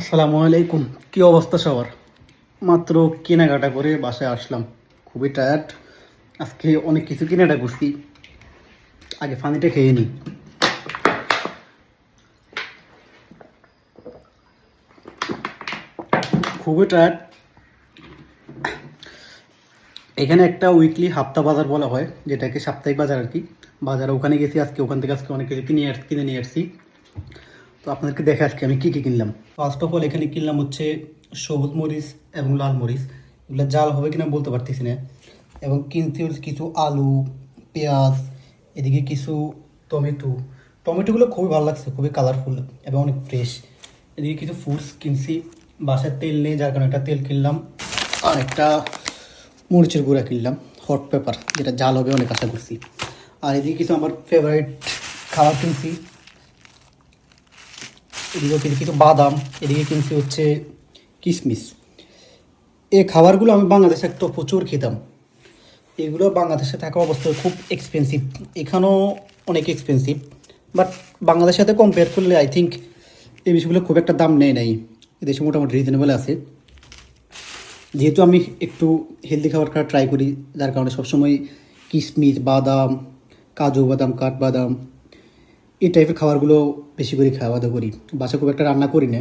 আসসালামু আলাইকুম। কি অবস্থা সবার? মাত্র কেনাকাটা করে বাসায় আসলাম, খুবই টায়ার্ড। আজকে অনেক কিছু কেনাকাটা করছি। আগে পানিটা খেয়ে নিই। খুবই টায়ার্ড। এখানে একটা উইকলি হাপ্তা বাজার বলা হয়, যেটাকে সাপ্তাহিক বাজার আর কি। বাজারে ওখানে গেছি আজকে, ওখান থেকে আজকে অনেক কিছু কিনে নিয়ে আসছি। তো আপনাদেরকে দেখে আজকে আমি কী কী কিনলাম। ফার্স্ট অফ অল এখানে কিনলাম হচ্ছে সবুজ মরিচ এবং লাল মরিচ। এগুলো জাল হবে কিনা বলতে পারতেছি না। এবং কিনতে হচ্ছে কিছু আলু, পেঁয়াজ, এদিকে কিছু টমেটো। টমেটোগুলো খুবই ভালো লাগছে, খুবই কালারফুল এবং অনেক ফ্রেশ। এদিকে কিছু ফ্রুটস কিনছি। বাসায় তেল নেই, যার কারণে একটা তেল কিনলাম। আর একটা মরিচের গুঁড়া কিনলাম, হট পেপার, যেটা জাল হবে অনেক আশা করছি। আর এদিকে কিছু আমার ফেভারিট খাবার কিনছি। এদিকে কিনছি কিছু বাদাম, এদিকে কিনছি হচ্ছে কিশমিশ। এই খাবারগুলো আমি বাংলাদেশে একটা প্রচুর খেতাম। এগুলো বাংলাদেশে থাকা অবস্থায় খুব এক্সপেন্সিভ, এখানেও অনেক এক্সপেন্সিভ। বাট বাংলাদেশের সাথে কম্পেয়ার করলে আই থিঙ্ক এই বিষয়গুলো খুব একটা দাম নেয় নাই, এদেশে মোটামুটি রিজনেবল আছে। যেহেতু আমি একটু হেলদি খাবার খাওয়া ট্রাই করি, যার কারণে সবসময় কিশমিশ, বাদাম, কাজু বাদাম, কাঠবাদাম, এই টাইপের খাবারগুলো বেশি করে খাওয়া দাওয়া করি। বাসা খুব একটা রান্না করি না।